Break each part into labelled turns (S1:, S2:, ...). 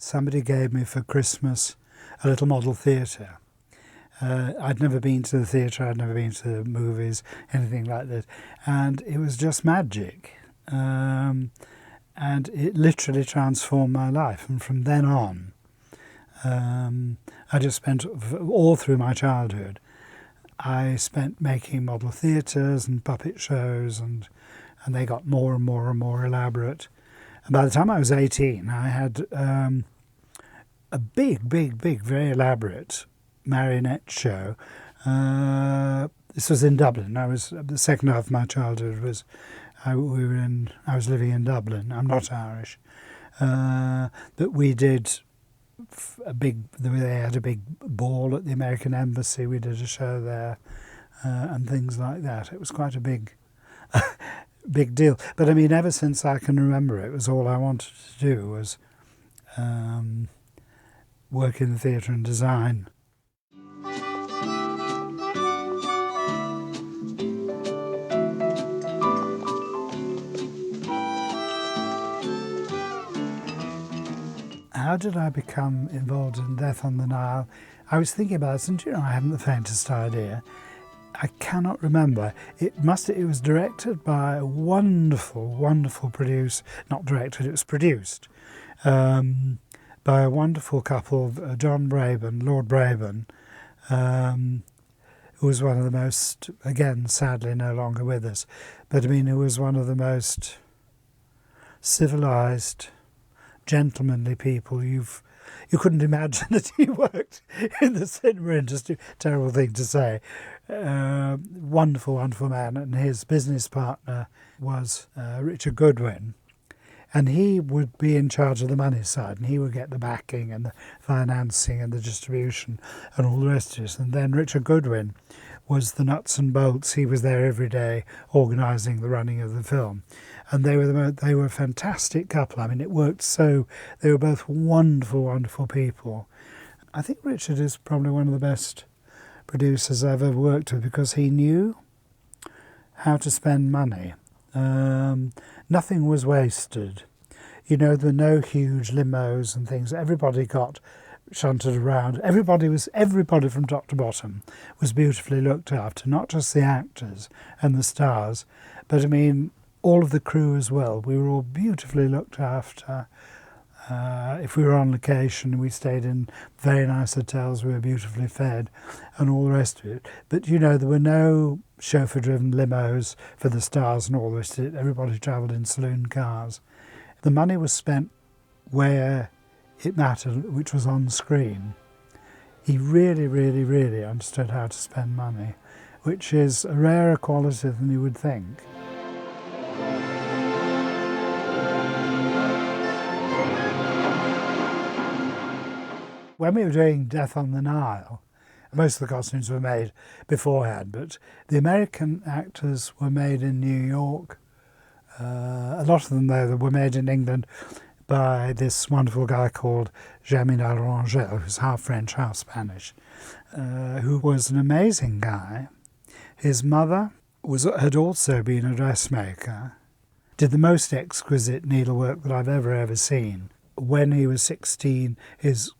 S1: somebody gave me for Christmas a little model theatre. I'd never been to the theatre, I'd never been to the movies, anything like that. And it was just magic. And it literally transformed my life. And from then on, I just spent all through my childhood, I spent making model theatres and puppet shows, and they got more and more and more elaborate. And by the time I was 18, I had a big, very elaborate marionette show. This was in Dublin. The second half of my childhood was I was living in Dublin. I'm not Irish, but we did they had a big ball at the American Embassy. We did a show there and things like that. It was quite a big deal. But I mean, ever since I can remember, it was all I wanted to do was work in the theatre and design. How did I become involved in Death on the Nile? I was thinking about this, and I haven't the faintest idea. I cannot remember. It was directed by a wonderful producer. Not directed, it was produced by a wonderful couple, John Braben, Lord Braben, who was one of the most, again, sadly no longer with us, but I mean, who was one of the most civilised, gentlemanly people you couldn't imagine that he worked in the cinema industry. Terrible thing to say. Wonderful man, and his business partner was Richard Goodwin, and he would be in charge of the money side, and he would get the backing and the financing and the distribution and all the rest of it. And then Richard Goodwin was the nuts and bolts. He was there every day organising the running of the film. And they were a fantastic couple. I mean, it worked so. They were both wonderful people. I think Richard is probably one of the best producers I've ever worked with, because he knew how to spend money. Nothing was wasted. There were no huge limos and things. Everybody got shunted around. Everybody from top to bottom was beautifully looked after, not just the actors and the stars, but I mean, all of the crew as well. We were all beautifully looked after. If we were on location, we stayed in very nice hotels, we were beautifully fed and all the rest of it. But, there were no chauffeur-driven limos for the stars and all the rest of it. Everybody travelled in saloon cars. The money was spent where it mattered, which was on screen. He really understood how to spend money, which is a rarer quality than you would think. When we were doing Death on the Nile, most of the costumes were made beforehand, but the American actors were made in New York. A lot of them, though, were made in England by this wonderful guy called Germinal Rangel, who's half French, half Spanish, who was an amazing guy. His mother had also been a dressmaker, did the most exquisite needlework that I've ever seen. When he was 16, his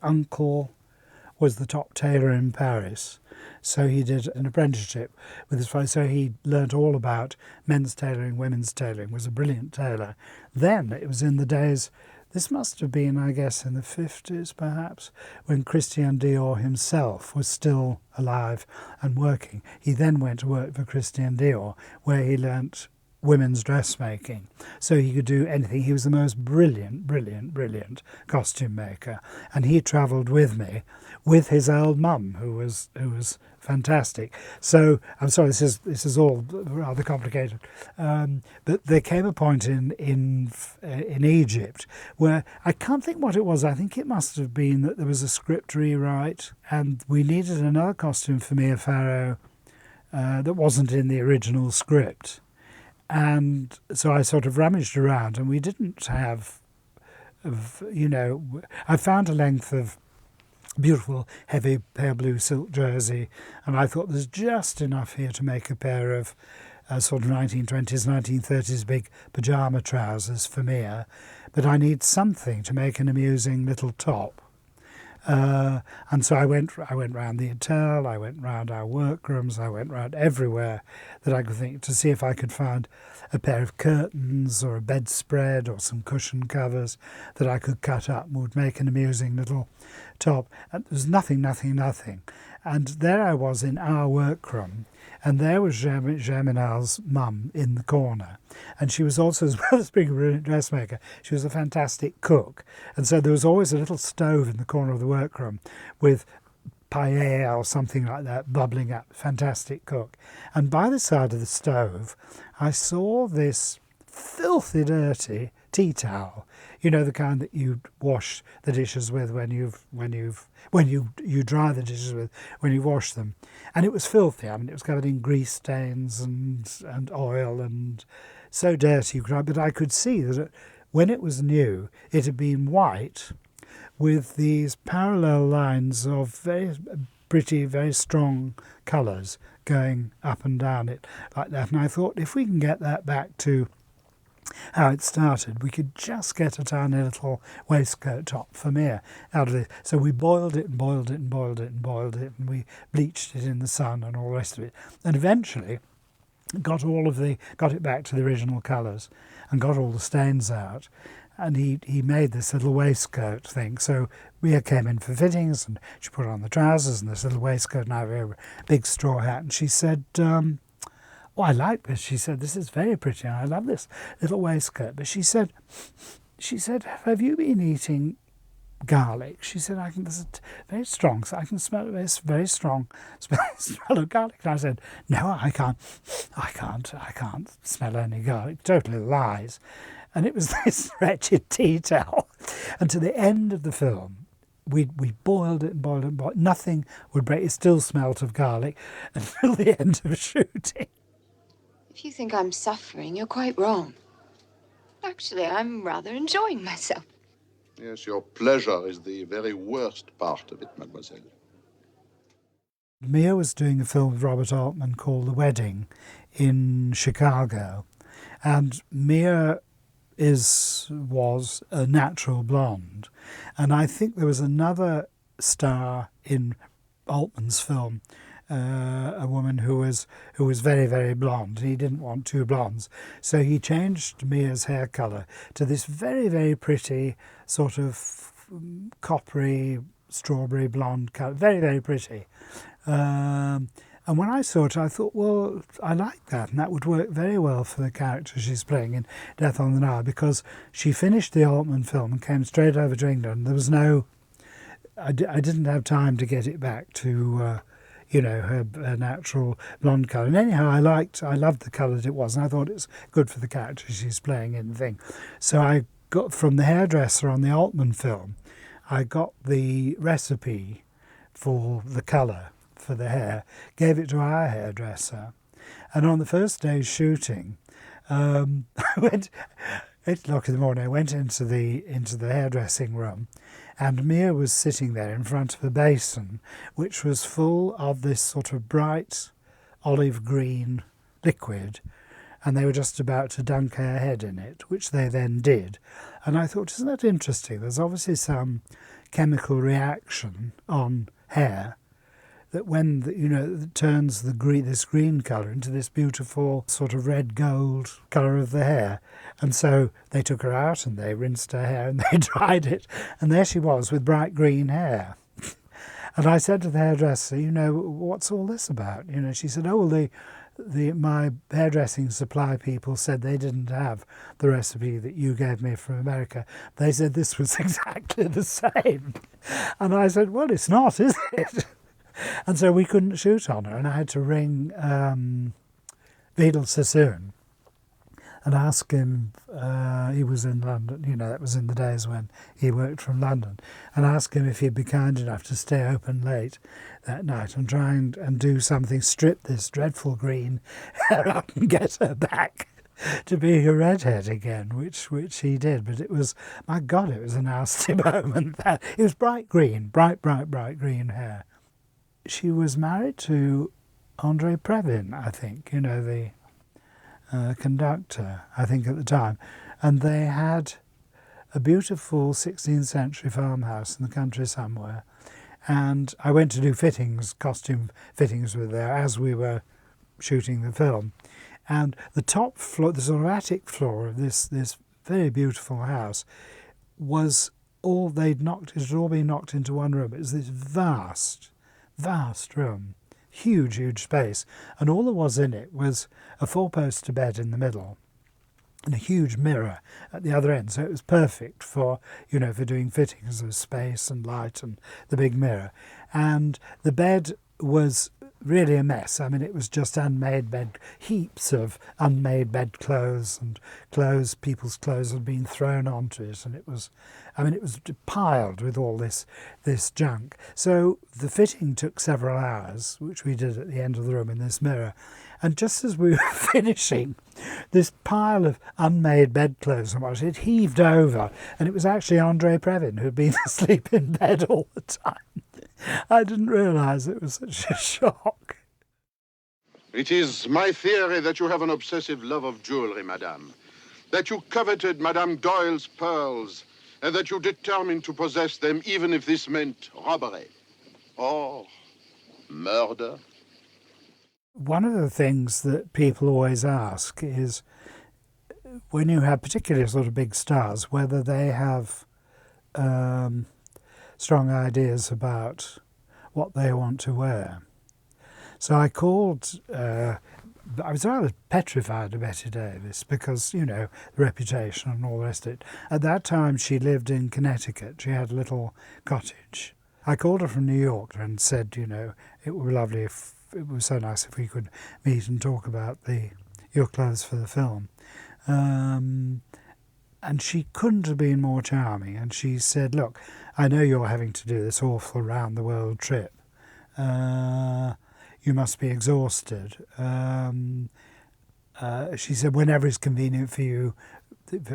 S1: uncle was the top tailor in Paris, so he did an apprenticeship with his father. So he learnt all about men's tailoring, women's tailoring, was a brilliant tailor. Then it was in the days, this must have been, I guess, in the 50s perhaps, when Christian Dior himself was still alive and working. He then went to work for Christian Dior, where he learnt women's dressmaking, so he could do anything. He was the most brilliant costume maker, and he travelled with me with his old mum, who was fantastic. So I'm sorry, this is all rather complicated, but there came a point in Egypt where I can't think what it was. I think it must have been that there was a script rewrite, and we needed another costume for Mia Farrow that wasn't in the original script. And so I sort of rummaged around, and we didn't have, I found a length of beautiful, heavy, pale blue silk jersey, and I thought there's just enough here to make a pair of sort of 1920s, 1930s big pyjama trousers for Mia. but I need something to make an amusing little top. And so I went round the hotel, I went round our workrooms, I went round everywhere that I could think to see if I could find a pair of curtains or a bedspread or some cushion covers that I could cut up and would make an amusing little top. And there was nothing. And there I was in our workroom, and there was Germinal's mum in the corner. And she was also, as well as being a brilliant dressmaker, she was a fantastic cook. And so there was always a little stove in the corner of the workroom with paella or something like that bubbling up. Fantastic cook. And by the side of the stove, I saw this filthy dirty tea towel. You know, the kind that you wash the dishes with when you dry the dishes with when you wash them. And it was filthy. I mean, it was covered in grease stains and oil and so dirty. But I could see that when it was new, it had been white with these parallel lines of very pretty, very strong colours going up and down it like that. And I thought, if we can get that back to how it started, we could just get a tiny little waistcoat top for Mia out of it. So we boiled it and boiled it and boiled it and boiled it, and we bleached it in the sun and all the rest of it. And eventually got it back to the original colours and got all the stains out. And he made this little waistcoat thing. So Mia came in for fittings, and she put on the trousers and this little waistcoat, and I have a big straw hat. And she said, "Oh, I like this." She said, "This is very pretty. I love this little waistcoat." But she said, "Have you been eating garlic?" She said, "This is very strong, so I can smell it, very strong smell of garlic." And I said, "No, I can't smell any garlic." Totally lies. And it was this wretched tea towel. And to the end of the film, we boiled it and boiled it and boiled it. Nothing would break. It still smelt of garlic until the end of shooting.
S2: If you think I'm suffering, you're quite wrong. Actually, I'm rather enjoying myself.
S3: Yes, your pleasure is the very worst part of it, mademoiselle.
S1: Mia was doing a film with Robert Altman called The Wedding in Chicago. And Mia was a natural blonde. And I think there was another star in Altman's film, a woman who was very, very blonde. He didn't want two blondes. So he changed Mia's hair colour to this very, very pretty sort of coppery, strawberry blonde colour. Very, very pretty. And when I saw it, I thought, well, I like that, and that would work very well for the character she's playing in Death on the Nile, because she finished the Altman film and came straight over to England. There was I didn't have time to get it back to, her natural blonde colour. And anyhow, I loved the colour that it was, and I thought it was good for the character she's playing in the thing. So I got from the hairdresser on the Altman film, I got the recipe for the colour for the hair, gave it to our hairdresser, and on the first day's shooting, I went 8 o'clock in the morning. I went into the hairdressing room, and Mia was sitting there in front of a basin, which was full of this sort of bright olive green liquid, and they were just about to dunk her head in it, which they then did. And I thought, isn't that interesting? There's obviously some chemical reaction on hair that when it turns this green colour into this beautiful sort of red gold colour of the hair. And so they took her out and they rinsed her hair and they dried it, and there she was with bright green hair. And I said to the hairdresser, what's all this about? She said, oh, well, my hairdressing supply people said they didn't have the recipe that you gave me from America. They said this was exactly the same. And I said, well, it's not, is it? And so we couldn't shoot on her, and I had to ring Vidal Sassoon and ask him, he was in London, that was in the days when he worked from London, and ask him if he'd be kind enough to stay open late that night and try and do something, strip this dreadful green hair up and get her back to being a redhead again, which he did. But it was, my God, it was a nasty moment. It was bright green green hair. She was married to Andrei Previn, I think, the conductor, I think, at the time. And they had a beautiful 16th century farmhouse in the country somewhere. And I went to do costume fittings with there as we were shooting the film. And the top floor, the sort of attic floor of this very beautiful house was all it had all been knocked into one room. It was this vast room, huge space. And all there was in it was a four-poster bed in the middle and a huge mirror at the other end. So it was perfect for doing fittings of space and light and the big mirror. And the bed was really a mess. I mean, it was just unmade bed, heaps of unmade bedclothes and people's clothes had been thrown onto it, and it was piled with all this junk. So the fitting took several hours, which we did at the end of the room in this mirror. And just as we were finishing, this pile of unmade bedclothes and what, it heaved over, and it was actually Andre Previn who'd been asleep in bed all the time. I didn't realise it was such a shock.
S3: It is my theory that you have an obsessive love of jewelry, madame. That you coveted Madame Doyle's pearls, and that you determined to possess them even if this meant robbery or murder.
S1: One of the things that people always ask is, when you have particularly sort of big stars, whether they have strong ideas about what they want to wear. So I called, I was rather petrified of Betty Davis because, the reputation and all the rest of it. At that time she lived in Connecticut. She had a little cottage. I called her from New York and said, it would be lovely if, it was so nice if we could meet and talk about your clothes for the film. And she couldn't have been more charming. And she said, look, I know you're having to do this awful round-the-world trip. You must be exhausted. She said, whenever it's convenient for you,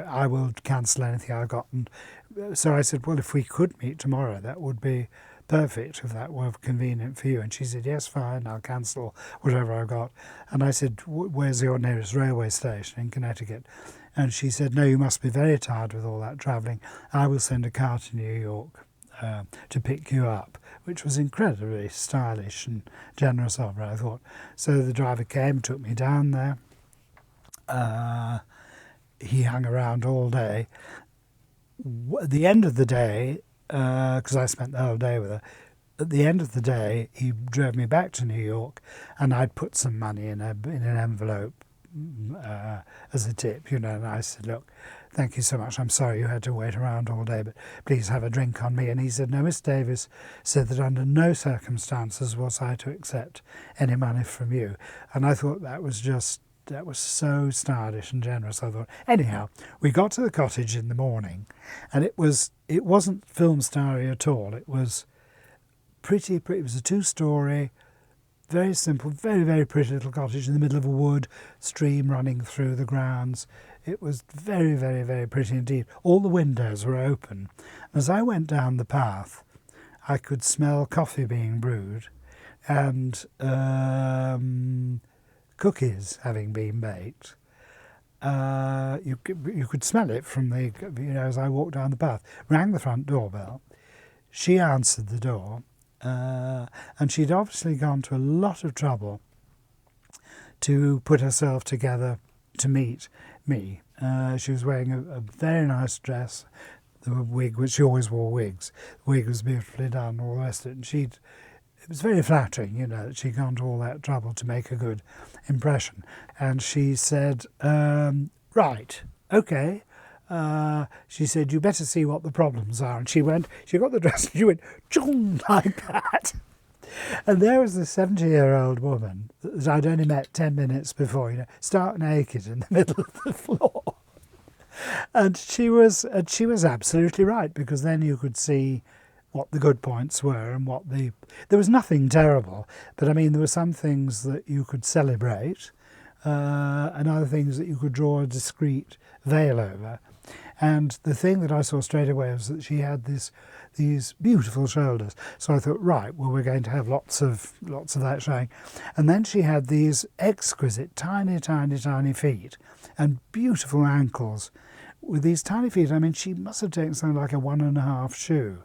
S1: I will cancel anything I've got. And so I said, well, if we could meet tomorrow, that would be perfect, if that were convenient for you. And she said, yes, fine, I'll cancel whatever I've got. And I said, where's your nearest railway station? In Connecticut. And she said, no, you must be very tired with all that travelling. I will send a car to New York to pick you up, which was incredibly stylish and generous of her, I thought. So the driver came, took me down there. He hung around all day. At the end of the day, because I spent the whole day with her, at the end of the day, he drove me back to New York, and I'd put some money in an envelope as a tip, and I said, look, thank you so much. I'm sorry you had to wait around all day, but please have a drink on me. And he said, no, Miss Davis said that under no circumstances was I to accept any money from you. And I thought that was so stylish and generous. I thought, anyhow, we got to the cottage in the morning, and it wasn't film starry at all. It was pretty. It was a 2-story, very simple, very, very pretty little cottage in the middle of a wood, stream running through the grounds. It was very, very, very pretty indeed. All the windows were open. As I went down the path, I could smell coffee being brewed and cookies having been baked. You could smell it from as I walked down the path. Rang the front doorbell. She answered the door, and she'd obviously gone to a lot of trouble to put herself together to meet me. She was wearing a very nice dress, the wig, which she always wore wigs. The wig was beautifully done, all the rest of it. And it was very flattering, that she'd gone to all that trouble to make a good impression. And she said, right, okay. She said, you better see what the problems are. And she got the dress and she went, chung, like that. And there was this 70-year-old woman that I'd only met 10 minutes before, stark naked in the middle of the floor. And she was absolutely right, because then you could see what the good points were and there was nothing terrible, but I mean there were some things that you could celebrate and other things that you could draw a discreet veil over. And the thing that I saw straight away was that she had these beautiful shoulders. So I thought, right, well, we're going to have lots of that showing. And then she had these exquisite, tiny, tiny, tiny feet and beautiful ankles with these tiny feet, I mean, she must have taken something like a 1.5 shoe.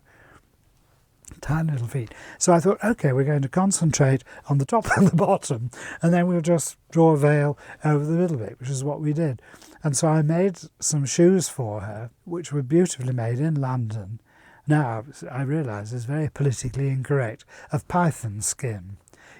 S1: Tiny little feet. So I thought, okay, we're going to concentrate on the top and the bottom, and then we'll just draw a veil over the middle bit, which is what we did. And so I made some shoes for her, which were beautifully made in London. Now, I realise it's very politically incorrect, of python skin,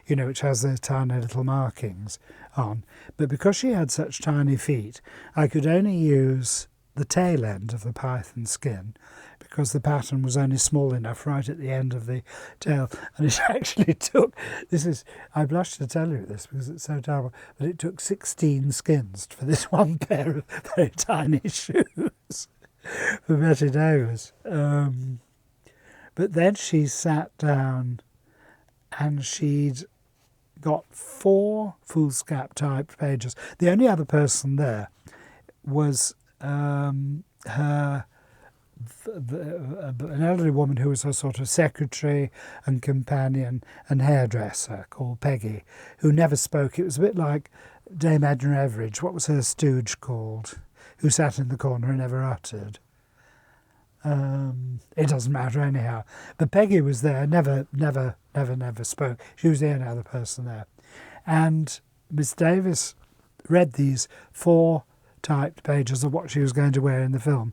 S1: which has those tiny little markings on. But because she had such tiny feet, I could only use the tail end of the python skin, because the pattern was only small enough right at the end of the tail. And it actually took, I blush to tell you this because it's so terrible, but it took 16 skins for this one pair of very tiny shoes for Betty Davis. But then she sat down and she'd got 4 foolscap typed pages. The only other person there was an elderly woman who was her sort of secretary and companion and hairdresser called Peggy, who never spoke. It was a bit like Dame Edna Everage. What was her stooge called? Who sat in the corner and never uttered. It doesn't matter anyhow. But Peggy was there, never spoke. She was the only other person there. And Miss Davis read these 4 typed pages of what she was going to wear in the film.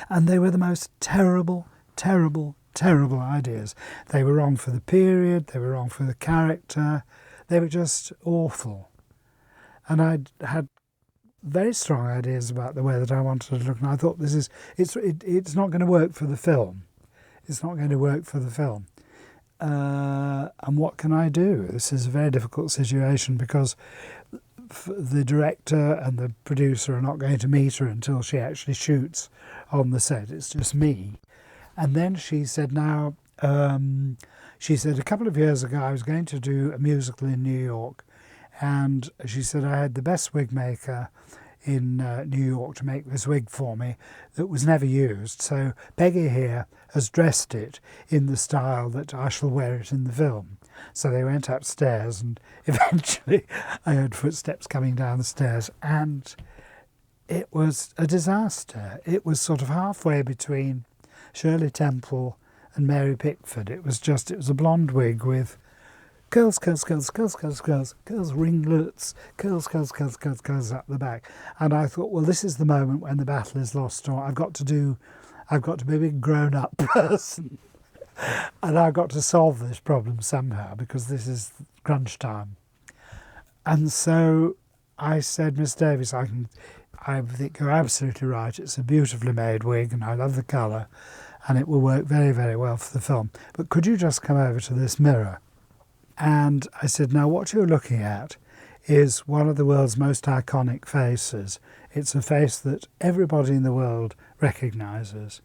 S1: And they were the most terrible, terrible, terrible ideas. They were wrong for the period, they were wrong for the character, they were just awful. And I had very strong ideas about the way that I wanted to look, and I thought it's not going to work for the film. It's not going to work for the film. And what can I do? This is a very difficult situation because the director and the producer are not going to meet her until she actually shoots on the set. It's just me. And then she said, a couple of years ago I was going to do a musical in New York, and she said I had the best wig maker in New York to make this wig for me that was never used. So Peggy here has dressed it in the style that I shall wear it in the film. So they went upstairs, and eventually I heard footsteps coming down the stairs, and it was a disaster. It was sort of halfway between Shirley Temple and Mary Pickford. It was a blonde wig with curls, ringlets, curls up the back. And I thought, well, this is the moment when the battle is lost, or I've got to be a big grown-up person. And I've got to solve this problem somehow because this is crunch time. And so I said, Miss Davis, I think you're absolutely right. It's a beautifully made wig and I love the colour and it will work very, very well for the film. But could you just come over to this mirror? And I said, now what you're looking at is one of the world's most iconic faces. It's a face that everybody in the world recognises.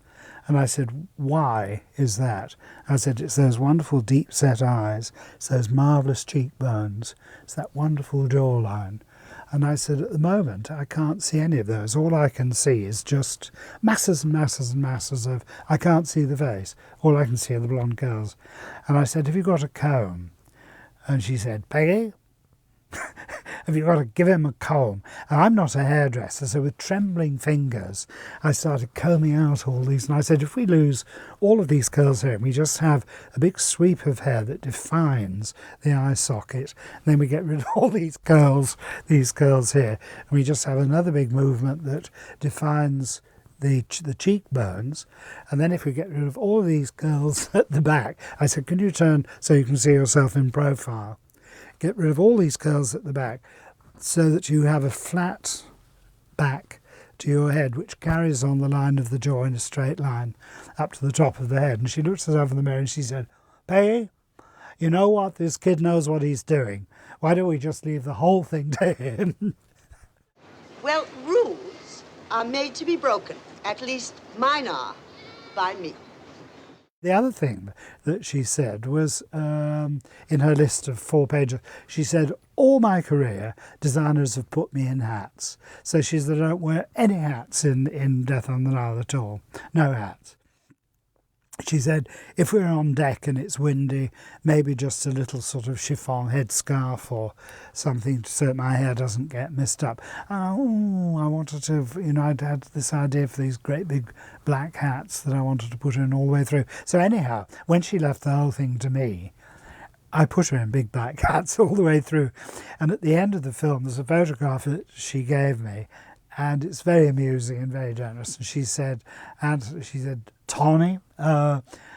S1: And I said, why is that? I said, it's those wonderful deep-set eyes, it's those marvellous cheekbones, it's that wonderful jawline. And I said, at the moment, I can't see any of those. All I can see is just masses and masses and masses of, I can't see the face. All I can see are the blonde curls. And I said, have you got a comb? And she said, Peggy, have you got to give him a comb? And I'm not a hairdresser, so with trembling fingers, I started combing out all these. And I said, if we lose all of these curls here, and we just have a big sweep of hair that defines the eye socket, and then we get rid of all these curls here, and we just have another big movement that defines the cheekbones, and then if we get rid of all of these curls at the back, I said, can you turn so you can see yourself in profile? Get rid of all these curls at the back so that you have a flat back to your head which carries on the line of the jaw in a straight line up to the top of the head. And she looked at herself in the mirror and she said, Peggy, you know what? This kid knows what he's doing. Why don't we just leave the whole thing to him?
S4: Well, rules are made to be broken. At least mine are, by me.
S1: The other thing that she said was, in her list of 4 pages, she said, all my career, designers have put me in hats. So she said, I don't wear any hats in Death on the Nile at all. No hats. She said, if we're on deck and it's windy, maybe just a little sort of chiffon headscarf or something so that my hair doesn't get messed up. And I wanted to, I'd had this idea for these great big black hats that I wanted to put in all the way through. So anyhow, when she left the whole thing to me, I put her in big black hats all the way through. And at the end of the film, there's a photograph that she gave me, and it's very amusing and very generous. And she said, Tony,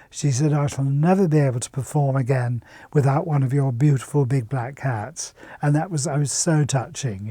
S1: she said, I shall never be able to perform again without one of your beautiful big black hats. And I was so touching,